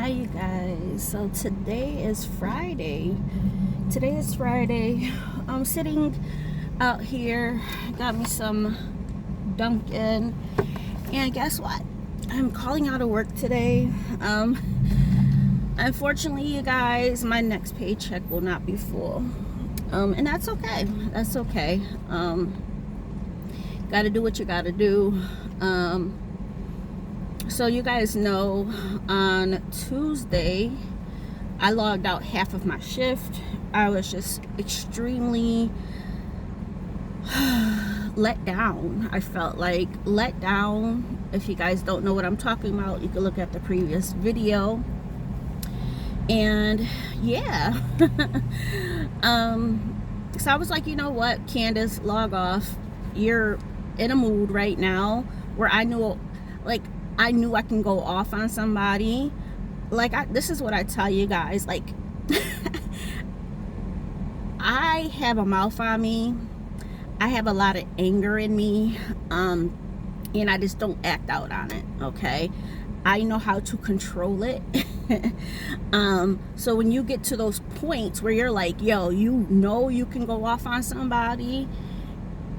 Hi you guys. So today is Friday. I'm sitting out here, got me some Dunkin', and guess what? I'm calling out of work today. Unfortunately you guys, my next paycheck will not be full. And that's okay. That's okay. Gotta do what you gotta do. So you guys know, on Tuesday, I logged out half of my shift. I was just extremely let down. I felt like let down. If you guys don't know what I'm talking about, you can look at the previous video. And yeah. So I was like, you know what, Candace, log off. You're in a mood right now where I knew I can go off on somebody. This is what I tell you guys, like, I have a mouth on me. I have a lot of anger in me, and I just don't act out on it, okay? I know how to control it. So when you get to those points where you're like, yo, you know you can go off on somebody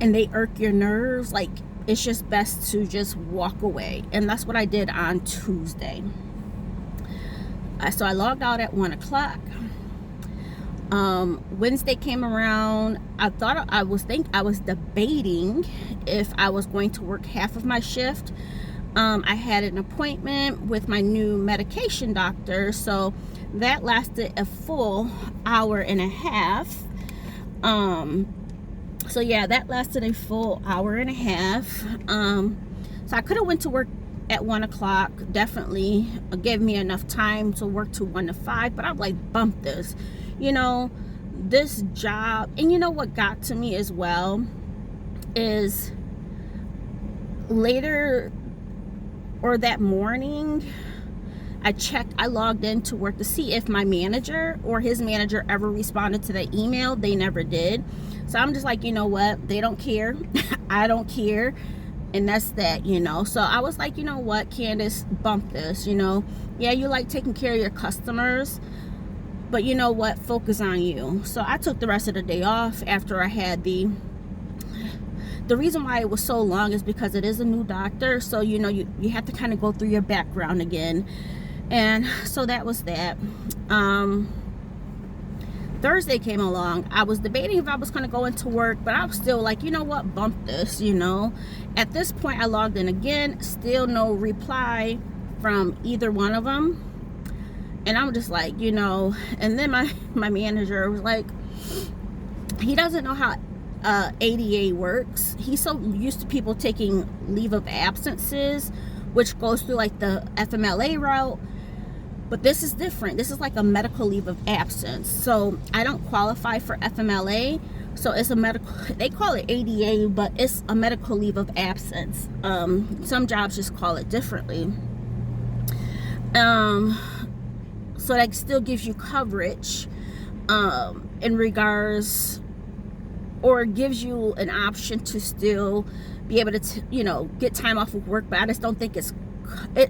and they irk your nerves, like, it's just best to just walk away. And that's what I did on Tuesday. So I logged out at 1 o'clock. Wednesday came around. I was debating if I was going to work half of my shift. I had an appointment with my new medication doctor, so that lasted a full hour and a half. So yeah, that lasted a full hour and a half. So I could have went to work at 1 o'clock. Definitely gave me enough time to work to 1 to 5. But I'm like, bump this. You know, this job. And you know what got to me as well is later, or that morning, I logged in to work to see if my manager or his manager ever responded to the email. They never did. So I'm just like, you know what? They don't care. I don't care. And that's that, you know. So I was like, you know what, Candace, bump this, you know. Yeah, you like taking care of your customers, but you know what? Focus on you. So I took the rest of the day off after I had the reason why it was so long is because it is a new doctor. So, you know, you have to kind of go through your background again. And so that was that. Thursday came along. I was debating if I was going to go into work, but I was still like, you know what, bump this, you know. At this point, I logged in again. Still no reply from either one of them. And I'm just like, you know. And then my manager was like, he doesn't know how ADA works. He's so used to people taking leave of absences, which goes through like the FMLA route. But this is different. This is like a medical leave of absence. So I don't qualify for FMLA. So it's a medical, they call it ADA, but it's a medical leave of absence. Some jobs just call it differently. So that still gives you coverage in regards, or gives you an option to still be able to, you know, get time off of work. But I just don't think it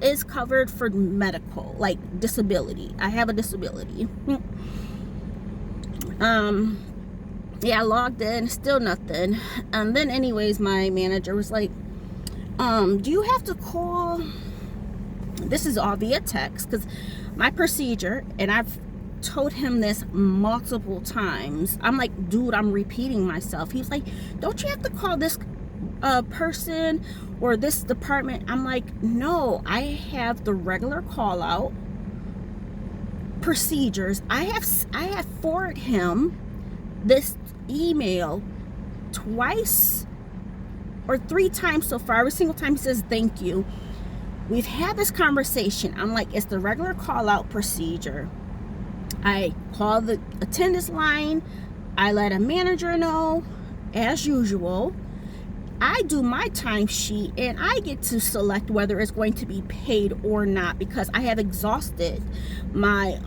is covered for medical, like disability. I have a disability. Yeah, I logged in, still nothing. And then anyways, my manager was like, do you have to call? This is all via text, because my procedure, and I've told him this multiple times. I'm like, dude, I'm repeating myself. He's like, don't you have to call this person or this department? I'm like, no, I have the regular call out procedures. I have forwarded him this email twice or 3 times so far. Every single time he says thank you. We've had this conversation. I'm like, it's the regular call out procedure. I call the attendance line. I let a manager know, as usual. I do my timesheet, and I get to select whether it's going to be paid or not, because I have exhausted my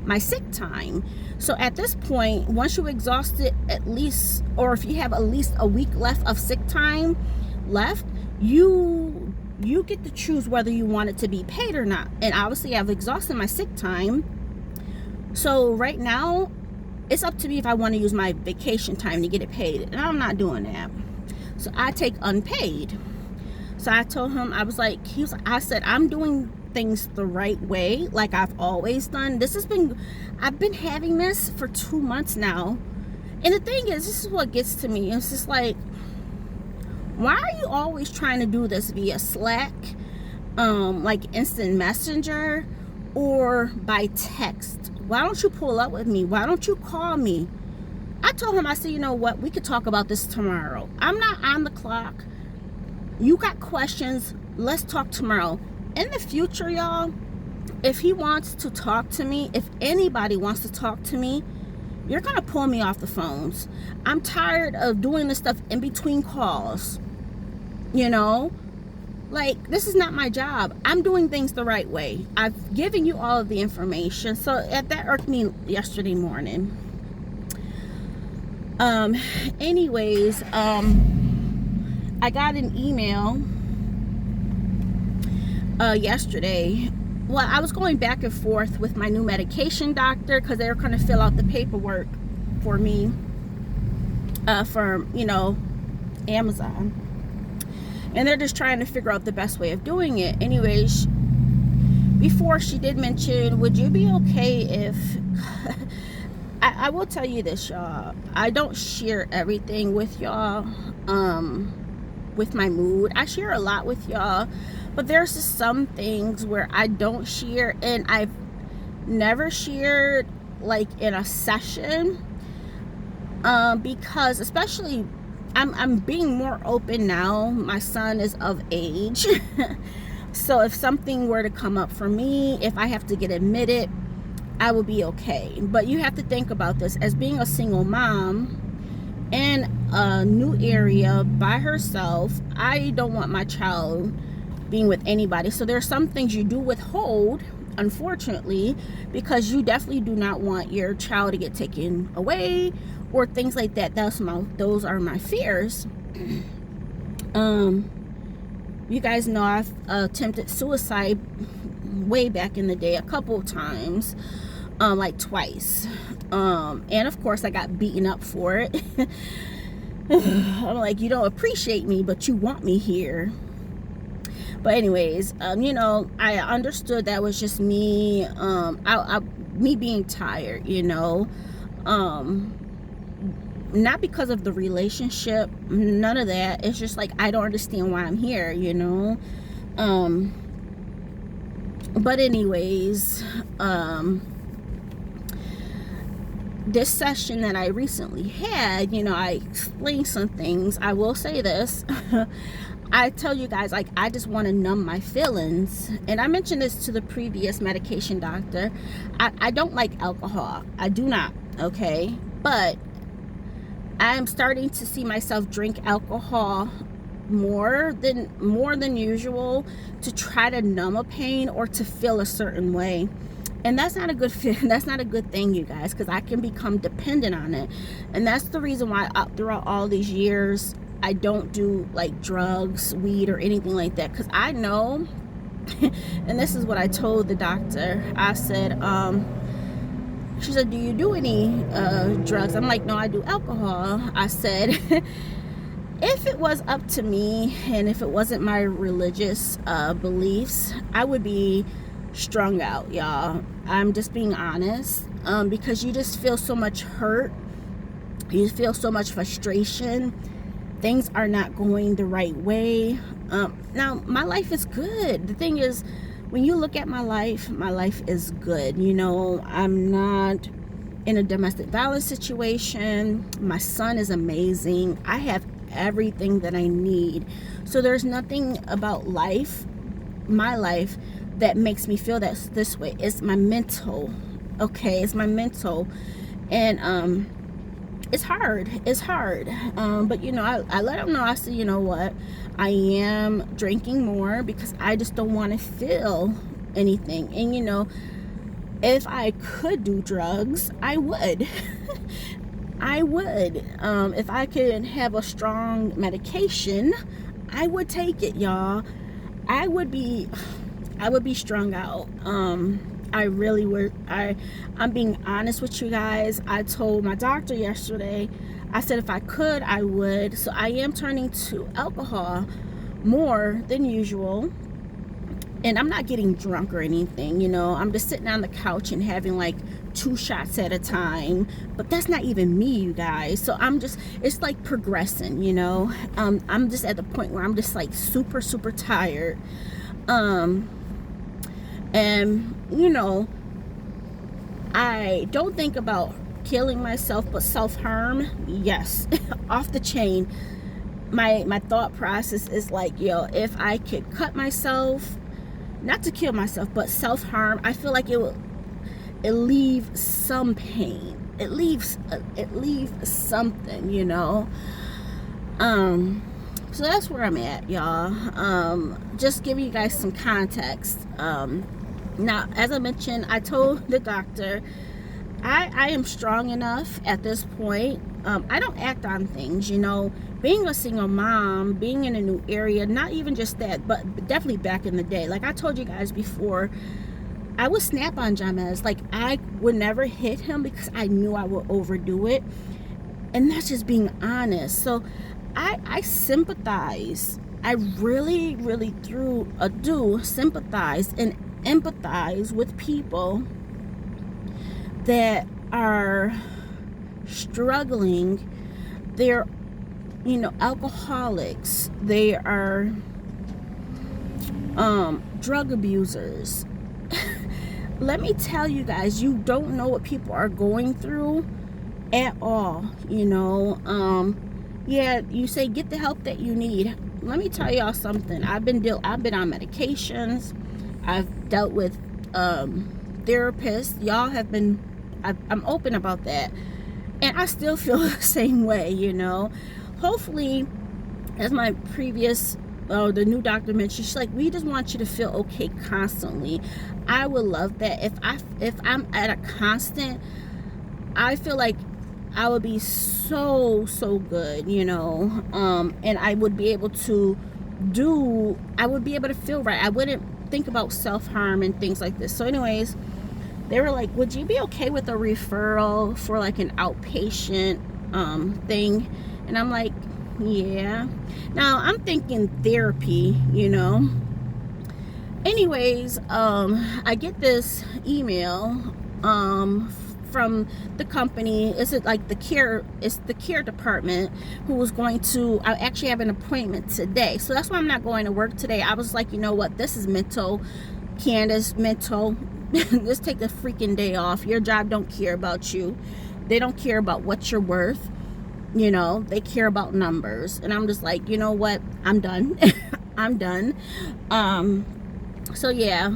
my sick time. So at this point, once you exhaust it, at least, or if you have at least a week left of sick time left, you you get to choose whether you want it to be paid or not. And obviously I've exhausted my sick time, so right now it's up to me if I want to use my vacation time to get it paid, and I'm not doing that. So I take unpaid. So I told him, I said, I'm doing things the right way, like I've always done. I've been having this for 2 months now. And the thing is, this is what gets to me. It's just like, why are you always trying to do this via Slack, like instant messenger, or by text? Why don't you pull up with me? Why don't you call me? I told him, I said, you know what? We could talk about this tomorrow. I'm not on the clock. You got questions, let's talk tomorrow. In the future, y'all, if he wants to talk to me, if anybody wants to talk to me, you're gonna pull me off the phones. I'm tired of doing this stuff in between calls. You know, like, this is not my job. I'm doing things the right way. I've given you all of the information. So that irked me yesterday morning. Anyways, I got an email yesterday. Well, I was going back and forth with my new medication doctor because they were going to fill out the paperwork for me for, you know, Amazon. And they're just trying to figure out the best way of doing it. Anyways, before, she did mention, would you be okay if... I will tell you this, y'all. I don't share everything with y'all. With my mood, I share a lot with y'all, but there's just some things where I don't share, and I've never shared like in a session, because especially I'm being more open now. My son is of age. So if something were to come up for me, if I have to get admitted, I will be okay. But you have to think about this as being a single mom in a new area by herself. I don't want my child being with anybody. So there are some things you do withhold, unfortunately, because you definitely do not want your child to get taken away or things like that. Those are my fears. You guys know I've attempted suicide way back in the day a couple of times, like twice. And of course I got beaten up for it. I'm like, you don't appreciate me, but you want me here. But anyways, you know, I understood that was just me, me being tired, you know, not because of the relationship, none of that. It's just like, I don't understand why I'm here, you know. But anyways, this session that I recently had, you know, I explained some things. I will say this. I tell you guys, like, I just want to numb my feelings. And I mentioned this to the previous medication doctor. I don't like alcohol. I do not, okay? But I am starting to see myself drink alcohol more than usual to try to numb a pain or to feel a certain way. And that's not a good feeling. That's not a good thing, you guys, because I can become dependent on it. And that's the reason why throughout all these years, I don't do like drugs, weed, or anything like that, because I know, and this is what I told the doctor. I said, she said, do you do any drugs? I'm like, no, I do alcohol. I said, if it was up to me and if it wasn't my religious beliefs, I would be strung out, y'all. I'm just being honest, because you just feel so much hurt. You feel so much frustration. Things are not going the right way. Now, my life is good. The thing is, when you look at my life is good. You know, I'm not in a domestic violence situation. My son is amazing. I have everything that I need. So there's nothing about life, my life, that makes me feel that this way. It's my mental, okay? It's my mental. And it's hard. But you know, I let him know. I said, you know what, I am drinking more because I just don't want to feel anything. And you know, if I could do drugs, I would. I would. If I could have a strong medication, I would take it, y'all. I would be strung out. I really would. I'm being honest with you guys. I told my doctor yesterday, I said if I could, I would. So I am turning to alcohol more than usual. And I'm not getting drunk or anything, you know. I'm just sitting on the couch and having like 2 shots at a time. But that's not even me, you guys. So I'm just, it's like progressing, you know. I'm just at the point where I'm just like super, super tired. And, you know, I don't think about killing myself, but self-harm, yes. Off the chain. My thought process is like, yo, if I could cut myself, not to kill myself, but self-harm, I feel like it leaves some pain. It leaves something, you know. So that's where I'm at, y'all. Just giving you guys some context. Now, as I mentioned, I told the doctor I am strong enough at this point. I don't act on things, you know. Being a single mom, being in a new area, not even just that, but definitely back in the day. Like I told you guys before, I would snap on Jamez. Like I would never hit him because I knew I would overdo it. And that's just being honest. So I sympathize. I really, really do sympathize and empathize with people that are struggling. They're, you know, alcoholics. They are drug abusers. Let me tell you guys, you don't know what people are going through at all, you know. Yeah, you say get the help that you need. Let me tell y'all something. I've been on medications. I've dealt with therapists. Y'all have been, I'm open about that. And I still feel the same way, you know. Hopefully, as my previous, the new doctor mentioned, she's like, we just want you to feel okay constantly. I would love that. If I'm at a constant, I feel like I would be so good, you know. And I would be able to feel right. I wouldn't think about self-harm and things like this. So anyways, they were like, would you be okay with a referral for like an outpatient thing? And I'm like, yeah. Now I'm thinking therapy, you know. Anyways, I get this email from the company. It's like the care department who was going to, I actually have an appointment today. So that's why I'm not going to work today. I was like, you know what, this is mental. Candace, mental. Just take the freaking day off. Your job don't care about you. They don't care about what you're worth. You know, they care about numbers. And I'm just like, you know what? I'm done. I'm done. So yeah.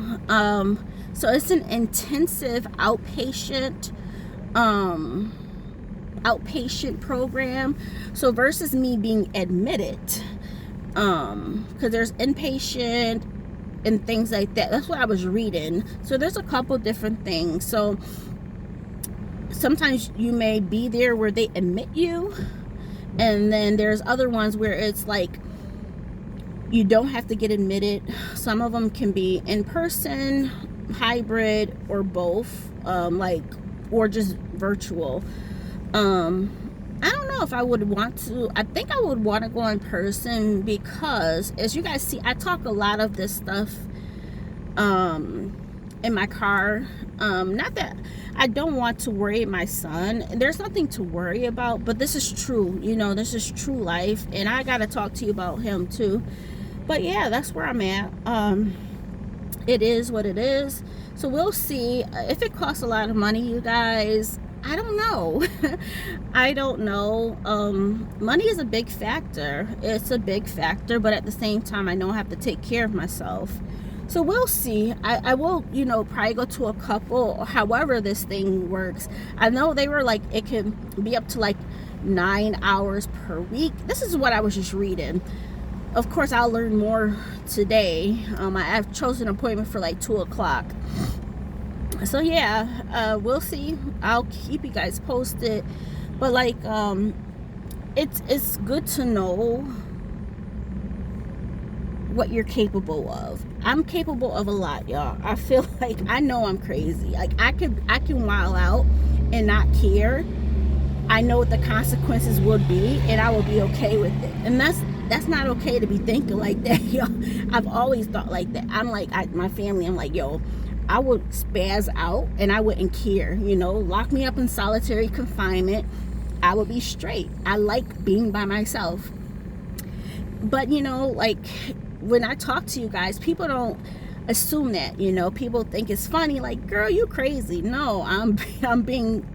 So it's an intensive outpatient program. So versus me being admitted, because there's inpatient and things like that. That's what I was reading. So there's a couple different things. So sometimes you may be there where they admit you, and then there's other ones where it's like you don't have to get admitted. Some of them can be in person, hybrid, or both, or just virtual. I don't know if I would want to. I think I would want to go in person because, as you guys see, I talk a lot of this stuff in my car. Not that I don't want to worry my son. There's nothing to worry about, but this is true. You know, this is true life, and I got to talk to you about him too. But yeah, that's where I'm at. It is what it is. So we'll see. If it costs a lot of money, you guys, I don't know. I don't know. Money is a big factor. It's a big factor, but at the same time, I know I have to take care of myself. So we'll see. I will, you know, probably go to a couple, or however this thing works. I know they were like, it can be up to like 9 hours per week. This is what I was just reading. Of course, I'll learn more today. I've chosen an appointment for like 2 o'clock. So yeah, we'll see. I'll keep you guys posted. But like, it's good to know what you're capable of. I'm capable of a lot, y'all. I feel like I know I'm crazy. Like I can wild out and not care. I know what the consequences would be, and I will be okay with it. And that's not okay to be thinking like that, yo. I've always thought like that. I'm like, my family, I'm like, yo, I would spaz out and I wouldn't care, you know. Lock me up in solitary confinement, I would be straight. I like being by myself. But, you know, like, when I talk to you guys, people don't assume that, you know. People think it's funny, like, girl, you crazy. No, I'm being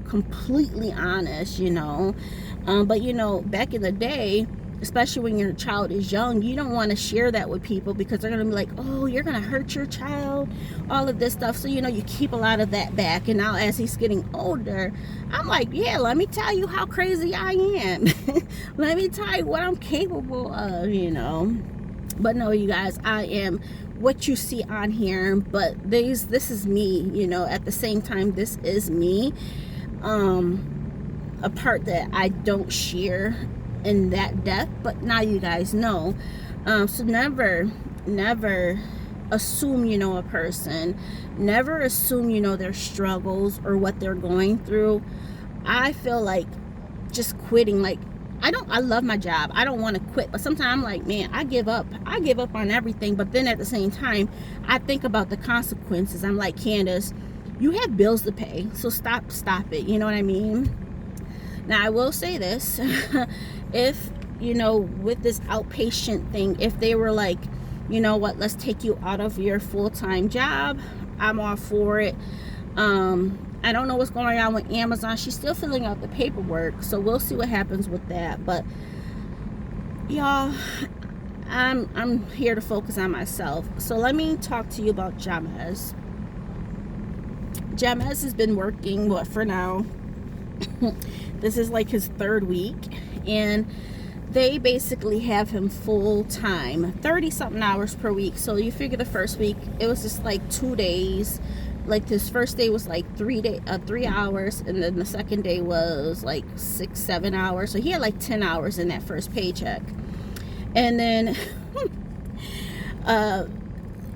completely honest, you know. But, you know, back in the day, especially when your child is young, you don't want to share that with people because they're going to be like, oh, you're going to hurt your child, all of this stuff. So, you know, you keep a lot of that back. And now as he's getting older, I'm like, yeah, let me tell you how crazy I am. Let me tell you what I'm capable of, you know. But no, you guys, I am what you see on here, but this is me, you know. At the same time, this is me. A part that I don't share in that depth, but now you guys know. So never assume you know a person. Never assume you know their struggles or what they're going through. I feel like just quitting, like, I love my job. I don't want to quit, but sometimes I'm like, man, I give up on everything. But then at the same time, I think about the consequences. I'm like, Candace, you have bills to pay, so stop it, you know what I mean? Now I will say this, if, you know, with this outpatient thing, if they were like, you know what, let's take you out of your full-time job, I'm all for it. I don't know what's going on with Amazon. She's still filling out the paperwork, so we'll see what happens with that. But y'all, I'm here to focus on myself. So let me talk to you about Jamez. Jamez has been working, what, for now, this is like his 3rd week, and they basically have him full-time, 30-something hours per week. So you figure the first week, it was just like 2 days. Like this first day was like 3 hours, and then the second day was like 6-7 hours. So he had like 10 hours in that first paycheck. And then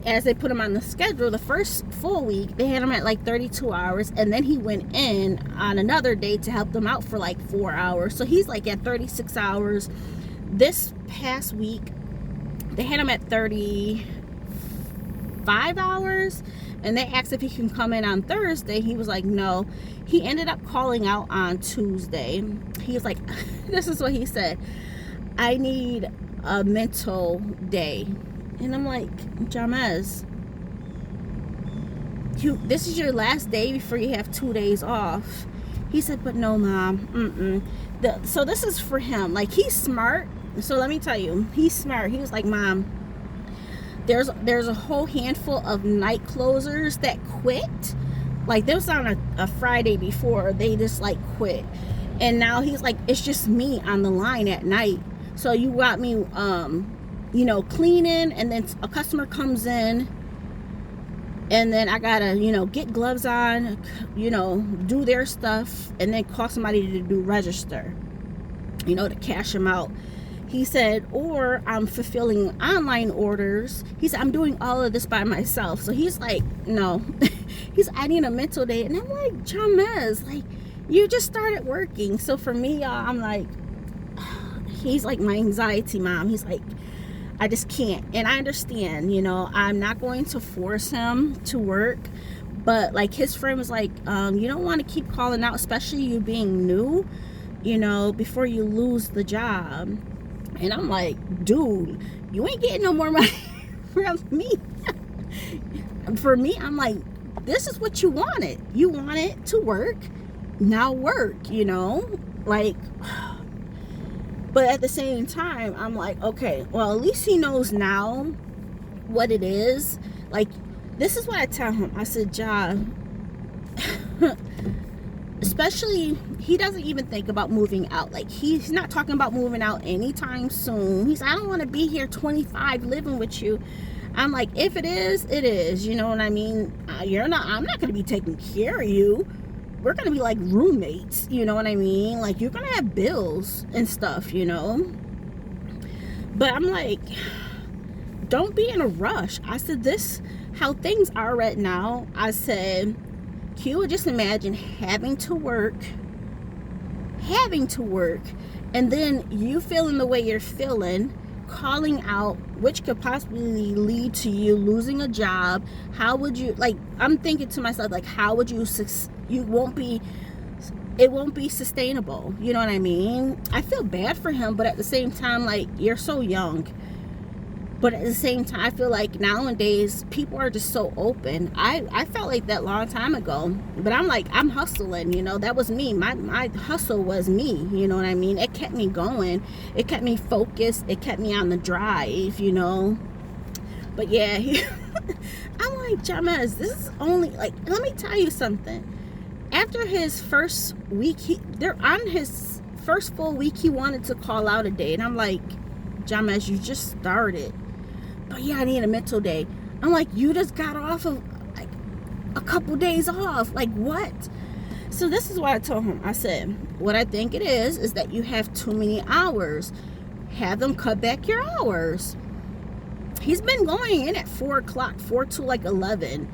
as they put him on the schedule, the first full week, they had him at like 32 hours. And then he went in on another day to help them out for like 4 hours. So he's like at 36 hours. This past week, they had him at 35 hours. And they asked if he can come in on Thursday. He was like, no. He ended up calling out on Tuesday. He was like, this is what he said, I need a mental day. And I'm like, Jamez, this is your last day before you have 2 days off. He said, but no, Mom. So this is for him. Like, he's smart. So let me tell you, he's smart. He was like, Mom, there's a whole handful of night closers that quit. Like, this was on a Friday before. They just like quit. And now he's like, it's just me on the line at night. So you got me, you know, cleaning, and then a customer comes in, and then I gotta, you know, get gloves on, you know, do their stuff, and then call somebody to do register, you know, to cash them out. He said, or I'm fulfilling online orders. He said, I'm doing all of this by myself. So he's like, no. I need a mental day. And I'm like, Jamez, like, you just started working. So for me, y'all, I'm like, he's like my anxiety mom. He's like, I just can't. And I understand, you know, I'm not going to force him to work. But like, his friend was like, you don't want to keep calling out, especially you being new, you know, before you lose the job. And I'm like, dude, you ain't getting no more money from me. For me, I'm like, this is what you wanted. You wanted to work. Now work, you know? Like, but at the same time, I'm like, okay, well, at least he knows now what it is. Like, this is what I tell him. I said, John, especially, he doesn't even think about moving out. Like, he's not talking about moving out anytime soon. He's, I don't want to be here 25 living with you. I'm like, if it is, it is. You know what I mean? I'm not going to be taking care of you. We're going to be like roommates. You know what I mean? Like, you're going to have bills and stuff, you know? But I'm like, don't be in a rush. I said, this, how things are right now. I said, can you just imagine having to work, and then you feeling the way you're feeling, calling out, which could possibly lead to you losing a job. How would you, like, I'm thinking to myself, like, how would you, it won't be sustainable. You know what I mean? I feel bad for him, but at the same time, like, you're so young. But at the same time, I feel like nowadays people are just so open. I felt like that long time ago, but I'm like, I'm hustling, you know. That was me. My hustle was me, you know what I mean? It kept me going. It kept me focused. It kept me on the drive, you know. But yeah, I'm like, Jamez, this is only, like, let me tell you something. After his first week, they're on his first full week, he wanted to call out a day, and I'm like, Jamez, you just started. But yeah, I need a mental day. I'm like, you just got off of, like, a couple days off. Like, what? So this is what I told him. I said, what I think it is that you have too many hours. Have them cut back your hours. He's been going in at 4 o'clock, 4 to like 11,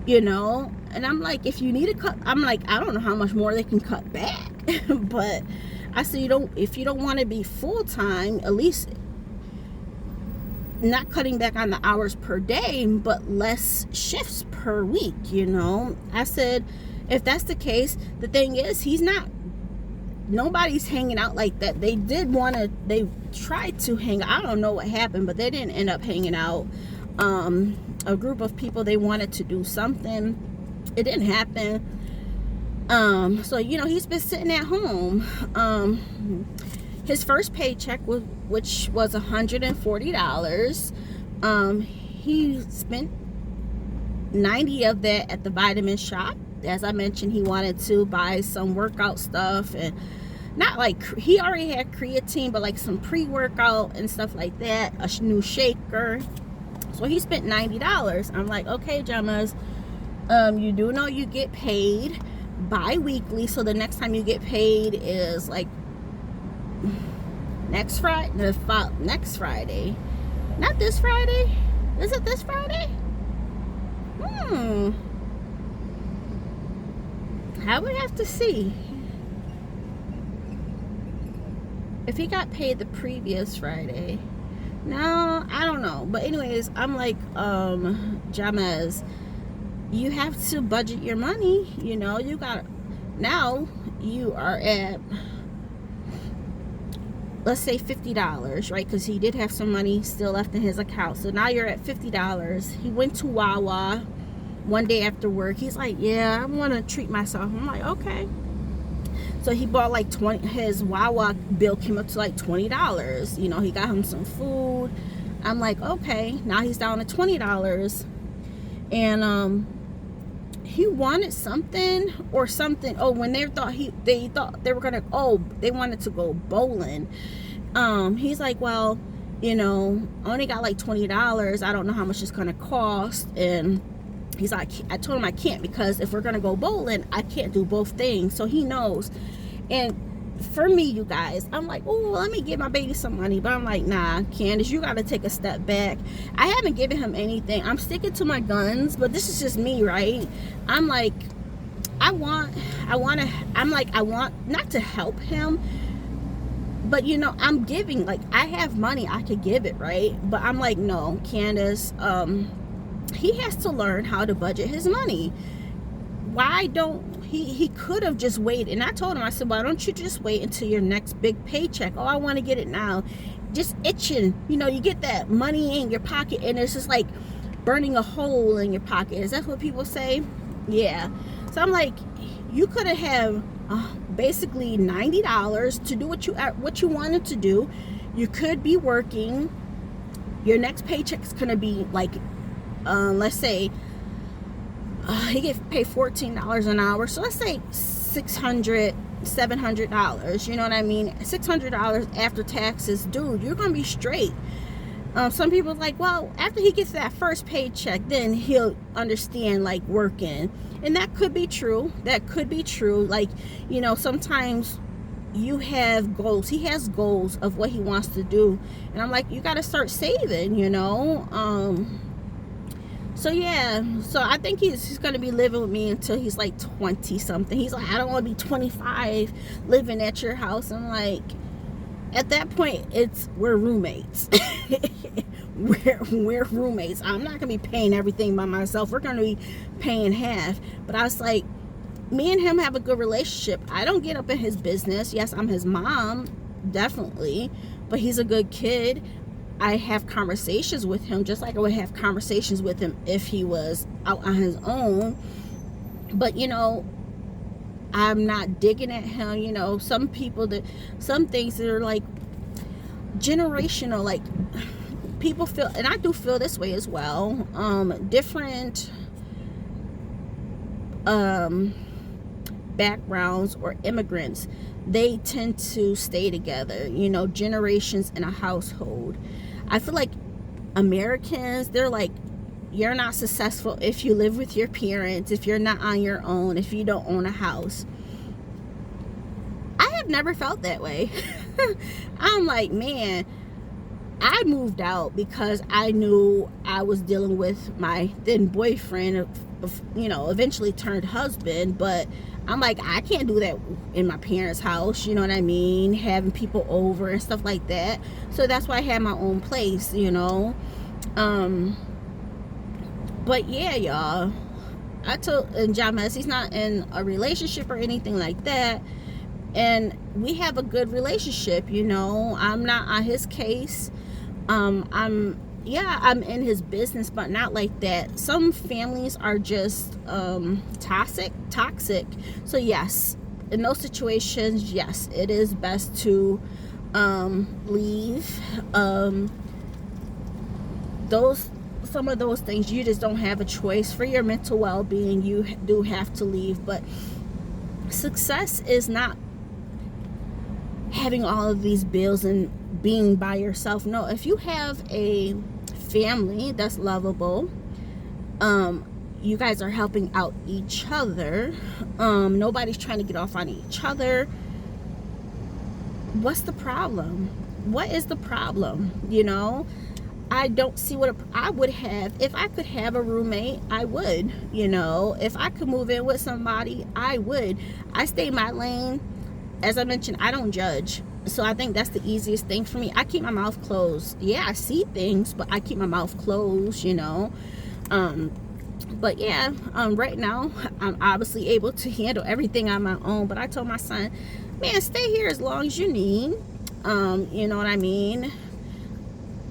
you know. And I'm like, if you need to cut, I'm like, I don't know how much more they can cut back. But I said, if you don't want to be full-time, at least not cutting back on the hours per day, but less shifts per week, you know. I said, if that's the case, the thing is, nobody's hanging out like that. They tried to hang, I don't know what happened, but they didn't end up hanging out. A group of people, they wanted to do something. It didn't happen. So, you know, he's been sitting at home. His first paycheck, which was $140. He spent 90 of that at the vitamin shop. As I mentioned, he wanted to buy some workout stuff, and not like, he already had creatine, but like some pre-workout and stuff like that, a new shaker. So he spent $90. I'm like, okay, Jamez, you do know you get paid bi-weekly, so the next time you get paid is like next Friday, not this Friday. Is it this Friday? I would have to see if he got paid the previous Friday. No, I don't know. But anyways, I'm like, Jamez, you have to budget your money. You know, now you are at, let's say $50, right? Because he did have some money still left in his account. So now you're at $50. He went to Wawa one day after work. He's like, yeah, I want to treat myself. I'm like, okay. So he bought like his Wawa bill came up to like $20. You know, he got him some food. I'm like, okay. Now he's down to $20. And he wanted something or something. Oh, when they thought they were gonna, they wanted to go bowling. He's like, well, you know, I only got like $20. I don't know how much it's gonna cost. And he's like, I told him I can't, because if we're gonna go bowling, I can't do both things. So he knows. And for me, you guys, I'm like, oh, let me give my baby some money. But I'm like, nah, Candace, you gotta take a step back. I haven't given him anything. I'm sticking to my guns, but this is just me, right? I'm like, I want not to help him, but you know, I'm giving, like, I have money, I could give it, right? But I'm like, no, Candace, he has to learn how to budget his money. Why don't he could have just waited? And I told him, I said, why don't you just wait until your next big paycheck? Oh, I want to get it now. Just itching, you know, you get that money in your pocket and it's just like burning a hole in your pocket. Is that what people say? Yeah. So I'm like, you could have basically $90 to do what you wanted to do. You could be working. Your next paycheck is gonna be like, let's say he gets paid $14 an hour, so let's say $600, $700. You know what I mean? $600 after taxes, dude. You're gonna be straight. Some people are like, well, after he gets that first paycheck, then he'll understand like working, and that could be true. That could be true. Like, you know, sometimes you have goals. He has goals of what he wants to do. And I'm like, you got to start saving, you know. So yeah, so I think he's going to be living with me until he's like 20 something. He's like, I don't want to be 25 living at your house. I'm like, at that point, we're roommates. we're roommates. I'm not going to be paying everything by myself. We're going to be paying half. But I was like, me and him have a good relationship. I don't get up in his business. Yes, I'm his mom, definitely, but he's a good kid. I have conversations with him just like I would have conversations with him if he was out on his own. But you know, I'm not digging at him. You know, some things that are like generational, like people feel, and I do feel this way as well, different backgrounds or immigrants, they tend to stay together, you know, generations in a household. I feel like Americans, they're like, you're not successful if you live with your parents, if you're not on your own, if you don't own a house. I have never felt that way. I'm like, man, I moved out because I knew I was dealing with my then boyfriend, you know, eventually turned husband. But I'm like, I can't do that in my parents' house, you know what I mean? Having people over and stuff like that. So that's why I had my own place, you know. But yeah, y'all, I told James he's not in a relationship or anything like that. And we have a good relationship, you know. I'm not on his case. I'm in his business, but not like that. Some families are just toxic. So yes, in those situations, yes, it is best to leave. Some of those things you just don't have a choice. For your mental well-being, you do have to leave. But success is not having all of these bills and being by yourself. No, if you have a family that's lovable, you guys are helping out each other, nobody's trying to get off on each other, what's the problem? What is the problem? You know, I don't see what I would have. If I could have a roommate, I would. You know, if I could move in with somebody, I would. I stay in my lane. As I mentioned, I don't judge. So I think that's the easiest thing for me. I keep my mouth closed. Yeah, I see things, but I keep my mouth closed, you know. But yeah, right now, I'm obviously able to handle everything on my own. But I told my son, man, stay here as long as you need. You know what I mean?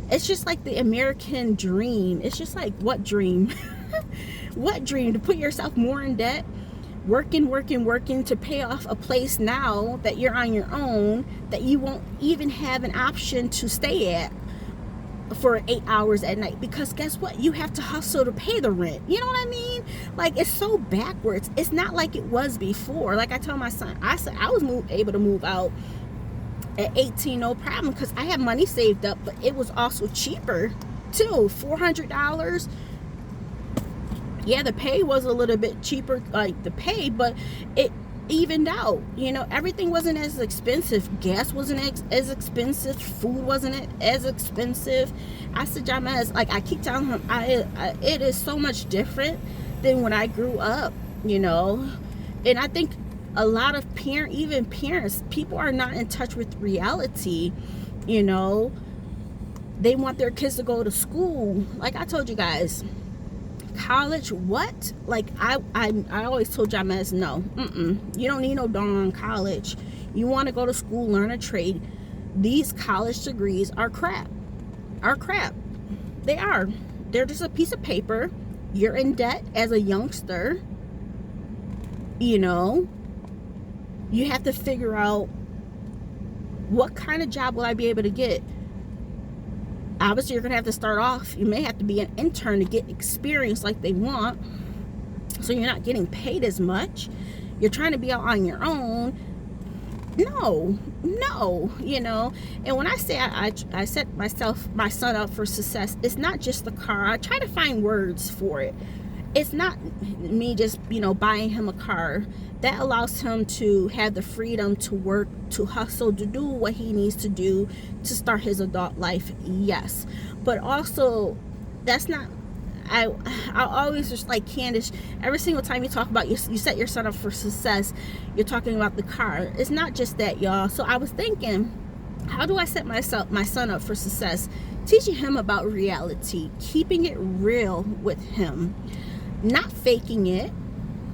It's just like the American dream. It's just like, what dream? What dream? To put yourself more in debt? Working to pay off a place now that you're on your own, that you won't even have an option to stay at for 8 hours at night, because guess what, you have to hustle to pay the rent. You know what I mean? Like, it's so backwards. It's not like it was before. Like I told my son, I said I was able to move out at 18, no problem, because I had money saved up. But it was also cheaper too. $400. Yeah, the pay was a little bit cheaper, like the pay, but it evened out. You know, everything wasn't as expensive. Gas wasn't as expensive. Food wasn't as expensive. I said, James, like I keep telling him, it is so much different than when I grew up, you know. And I think a lot of parents, people are not in touch with reality, you know. They want their kids to go to school. Like I told you guys, college, what? Like I always told James, no, you don't need no darn college. You want to go to school, learn a trade. These college degrees are crap. They are. They're just a piece of paper. You're in debt as a youngster. You know, you have to figure out, what kind of job will I be able to get? Obviously, you're going to have to start off. You may have to be an intern to get experience like they want. So you're not getting paid as much. You're trying to be out on your own. No, you know. And when I say I set my son up for success, it's not just the car. I try to find words for it. it's not me just, you know, buying him a car. That allows him to have the freedom to work, to hustle, to do what he needs to do to start his adult life, yes. But also, that's not, I always just like, Candace, every single time you talk about you set your son up for success, you're talking about the car. It's not just that, y'all. So I was thinking, how do I set my son up for success? Teaching him about reality, keeping it real with him, not faking it.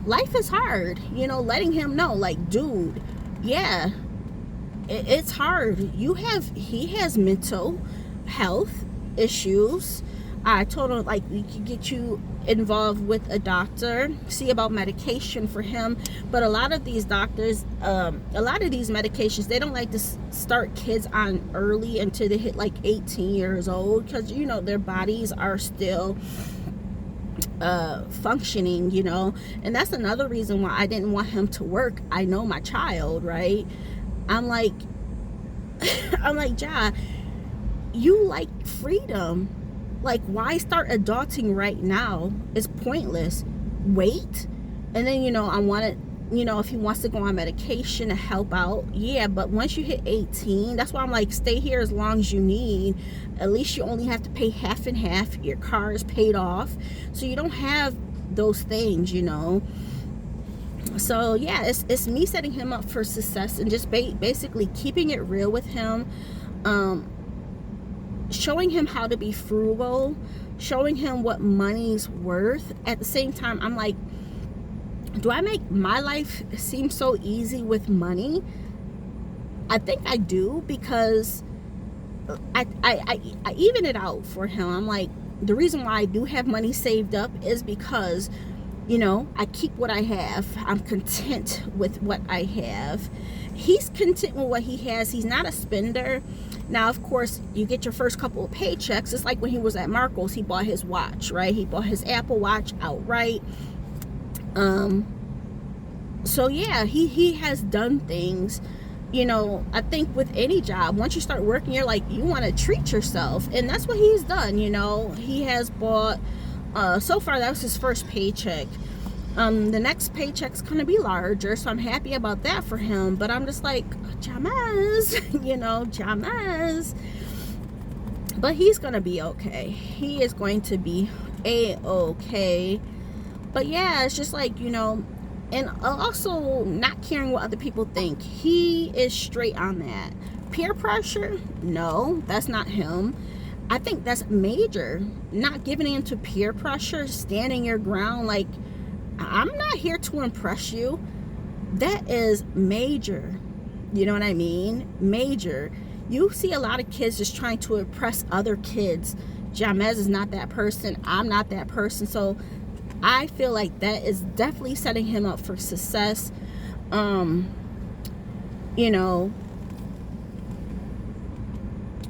Life is hard, you know, letting him know, like, dude, yeah, it's hard. He has mental health issues. I told him, like, we could get you involved with a doctor, see about medication for him. But a lot of these doctors, a lot of these medications, they don't like to start kids on early until they hit like 18 years old, because, you know, their bodies are still functioning, you know. And that's another reason why I didn't want him to work. I know my child, right? I'm like Ja, you like freedom. Like, why start adulting right now? It's pointless. Wait. And then, you know, I want to, you know, if he wants to go on medication to help out, yeah, but once you hit 18, that's why I'm like, stay here as long as you need. At least you only have to pay half and half. Your car is paid off, so you don't have those things, you know. So yeah, it's me setting him up for success and just basically keeping it real with him, showing him how to be frugal, showing him what money's worth. At the same time, I'm like, do I make my life seem so easy with money? I think I do, because I even it out for him. I'm like, the reason why I do have money saved up is because, you know, I keep what I have. I'm content with what I have. He's content with what he has. He's not a spender. Now, of course, you get your first couple of paychecks. It's like when he was at Marcos, he bought his watch, right? He bought his Apple Watch outright. So yeah, he has done things. You know, I think with any job, once you start working, you're like, you want to treat yourself, and that's what he's done. You know, he has bought, so far that was his first paycheck. The next paycheck's gonna be larger, so I'm happy about that for him. But I'm just like, Jamaz, you know, Jamaz. But he's gonna be okay. He is going to be a-okay. But yeah, it's just like, you know, and also not caring what other people think. He is straight on that. Peer pressure? No, that's not him. I think that's major. Not giving in to peer pressure, standing your ground. Like, I'm not here to impress you. That is major. You know what I mean? Major. You see a lot of kids just trying to impress other kids. Jamez is not that person. I'm not that person. So I feel like that is definitely setting him up for success. You know,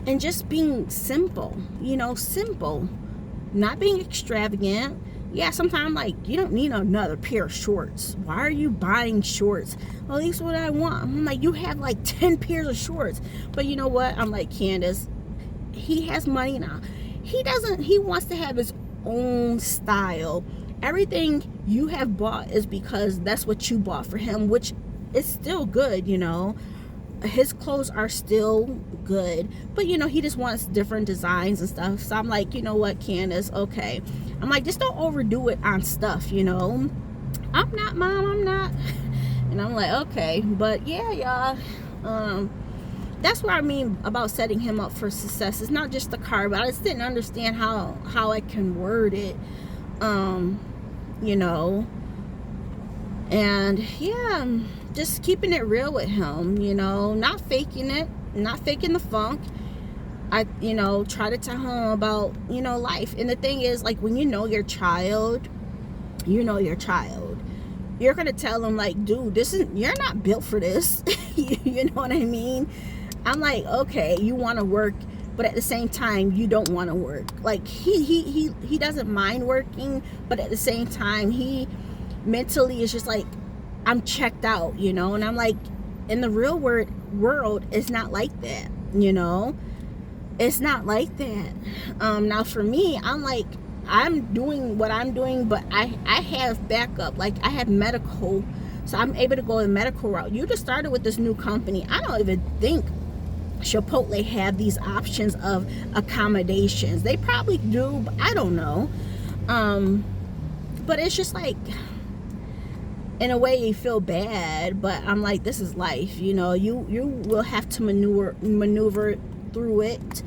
and just being simple, you know, simple, not being extravagant. Yeah, sometimes, like, you don't need another pair of shorts. Why are you buying shorts? Well, at least what I want. I'm like, you have like 10 pairs of shorts. But you know what? I'm like, Candace, he has money now. He wants to have his own style. Everything you have bought is because that's what you bought for him, which is still good, you know. His clothes are still good, but you know, he just wants different designs and stuff. So I'm like, you know what, Candace, okay. I'm like, just don't overdo it on stuff, you know. I'm not, Mom, I'm not. And I'm like, okay. But yeah, y'all, that's what I mean about setting him up for success. It's not just the car, but I just didn't understand how I can word it, you know. And yeah, just keeping it real with him, you know, not faking it, not faking the funk. I, you know, try to tell him about, you know, life. And the thing is, like, when you know your child, you're going to tell him, like, dude, you're not built for this. You know what I mean? I'm like, okay, you want to work, but at the same time, you don't want to work. Like, he doesn't mind working, but at the same time, he mentally is just like, I'm checked out, you know. And I'm like, in the real world, it's not like that, you know. It's not like that. Now for me, I'm like, I'm doing what I'm doing, but I have backup. Like, I have medical, so I'm able to go the medical route. You just started with this new company. I don't even think Chipotle have these options of accommodations. They probably do, but I don't know. But it's just like, in a way, you feel bad, but I'm like, this is life, you know. You will have to maneuver through it.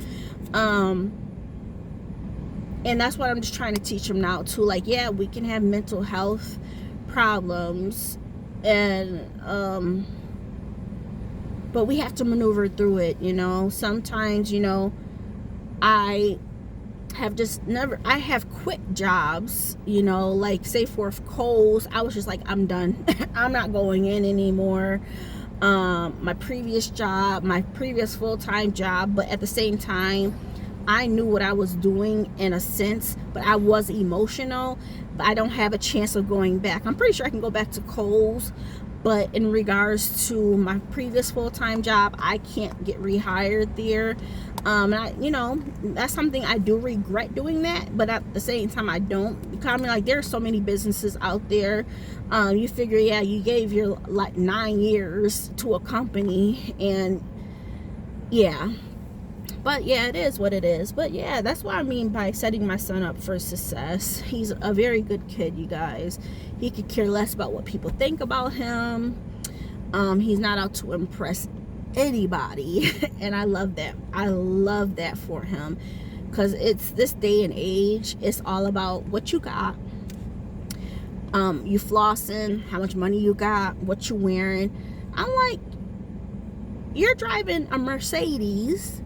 And that's what I'm just trying to teach them now too. Like, yeah, we can have mental health problems, and but we have to maneuver through it, you know. Sometimes, you know, I have quit jobs, you know, like, say for Kohl's. I was just like, I'm done. I'm not going in anymore. My previous job, my previous full-time job, but at the same time, I knew what I was doing in a sense, but I was emotional, but I don't have a chance of going back. I'm pretty sure I can go back to Kohl's, but in regards to my previous full-time job, I can't get rehired there. And you know, that's something I do regret doing that, but at the same time, I don't. Because I mean, like, there's so many businesses out there. You figure, yeah, you gave your like 9 years to a company, and yeah. But yeah, it is what it is. But yeah, that's what I mean by setting my son up for success. He's a very good kid, you guys. He could care less about what people think about him. He's not out to impress anybody. And I love that. I love that for him. Because it's this day and age, it's all about what you got. You flossing, how much money you got, what you wearing. I'm like, you're driving a Mercedes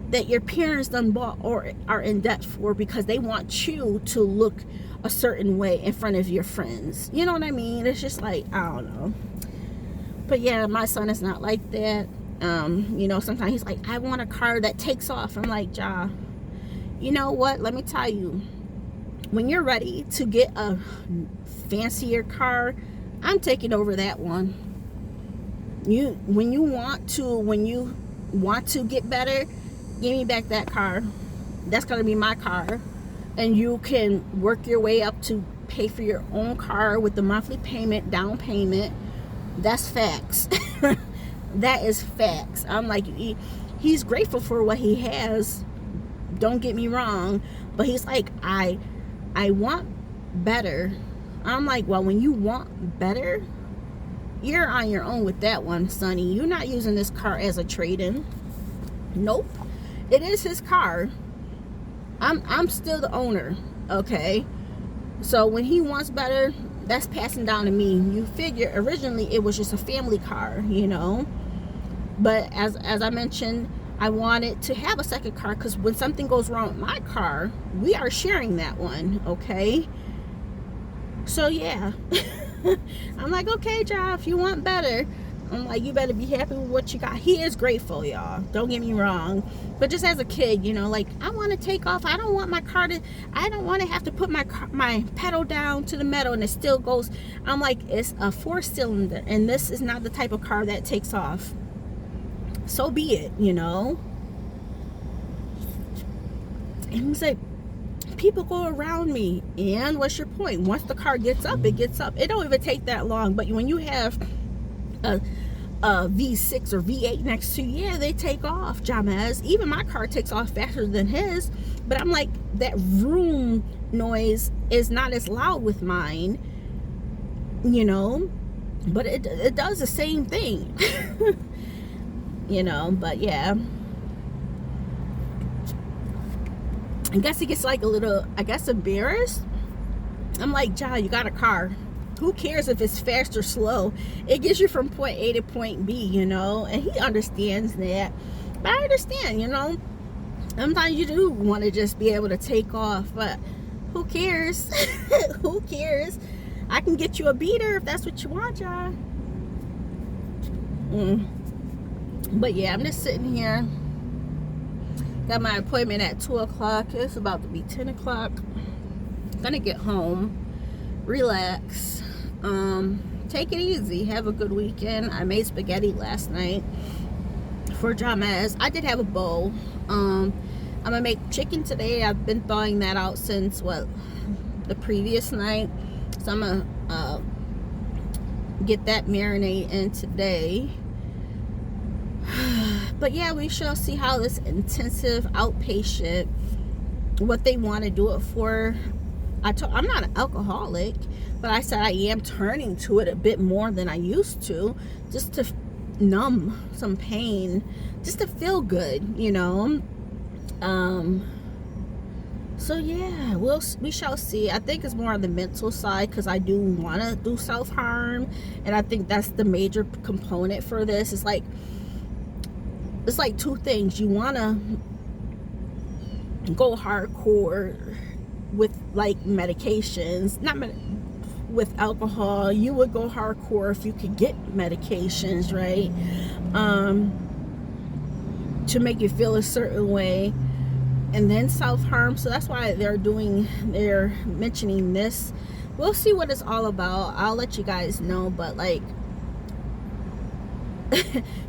that your parents done bought or are in debt for because they want you to look a certain way in front of your friends. You know what I mean? It's just like, I don't know. But yeah, my son is not like that. You know, sometimes he's like, I want a car that takes off. I'm like, Ja, you know what? Let me tell you, when you're ready to get a fancier car, I'm taking over that one. When you want to get better, give me back that car. That's gonna be my car, and you can work your way up to pay for your own car with the monthly payment, down payment. That's facts. That is facts. I'm like, he's grateful for what he has, don't get me wrong, but he's like, I want better. I'm like, well, when you want better, you're on your own with that one, sonny. You're not using this car as a trade-in. Nope. It is his car. I'm still the owner, okay? So when he wants better, that's passing down to me. You figure originally it was just a family car, you know? But as I mentioned, I wanted to have a second car because when something goes wrong with my car, we are sharing that one, okay? So yeah. I'm like, okay, Ja, if you want better, I'm like, you better be happy with what you got. He is grateful, y'all. Don't get me wrong. But just as a kid, you know, like, I want to take off. I don't want my car to, I don't want to have to put my pedal down to the metal and it still goes. I'm like, it's a 4-cylinder and this is not the type of car that takes off. So be it, you know. And he's like, people go around me. And what's your point? Once the car gets up, it gets up. It don't even take that long. But when you have a V6 or V8 next to you, yeah, they take off, Jamez. Even my car takes off faster than his, but I'm like, that vroom noise is not as loud with mine, you know, but it does the same thing. You know, but yeah, I guess he gets like a little, I guess, embarrassed. I'm like, Ja, you got a car. Who cares if it's fast or slow? It gets you from point A to point B, you know? And he understands that. But I understand, you know? Sometimes you do want to just be able to take off. But who cares? Who cares? I can get you a beater if that's what you want, Ja. But yeah, I'm just sitting here. Got my appointment at 2 o'clock. It's about to be 10 o'clock. Gonna get home. Relax. Take it easy. Have a good weekend. I made spaghetti last night for Jamez. I did have a bowl. I'm gonna make chicken today. I've been thawing that out since the previous night, so I'm gonna get that marinade in today. But yeah, we shall see how this intensive outpatient, what they want to do it for. I'm not an alcoholic, but I said I am turning to it a bit more than I used to, just to numb some pain, just to feel good, you know. So yeah, we shall see. I think it's more on the mental side, because I do want to do self-harm, and I think that's the major component for this. It's like two things. You want to go hardcore with like medications, with alcohol. You would go hardcore if you could get medications, right, to make you feel a certain way, and then self-harm. So that's why they're mentioning this. We'll see what it's all about. I'll let you guys know, but like,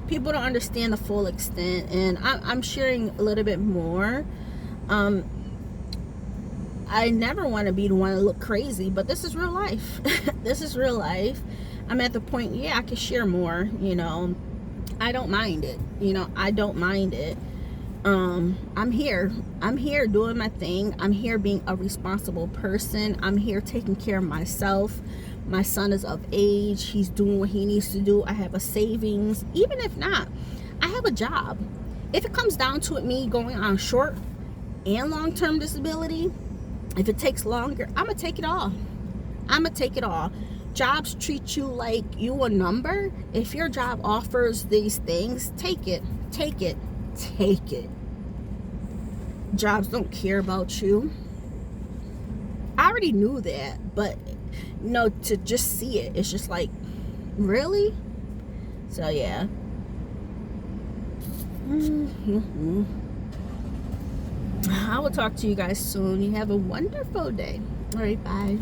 people don't understand the full extent, and I'm sharing a little bit more. I never want to be the one to look crazy, but this is real life. This is real life. I'm at the point, yeah, I can share more, you know. I don't mind it, you know. I don't mind it. I'm here doing my thing. I'm here being a responsible person. I'm here taking care of myself. My son is of age. He's doing what he needs to do. I have a savings. Even if not, I have a job. If it comes down to it, me going on short and long-term disability, if it takes longer, I'm gonna take it all. Jobs treat you like you a number. If your job offers these things, take it. Jobs don't care about you. I already knew that, but no, to just see it, it's just like, really? So yeah. I will talk to you guys soon. You have a wonderful day. All right, bye.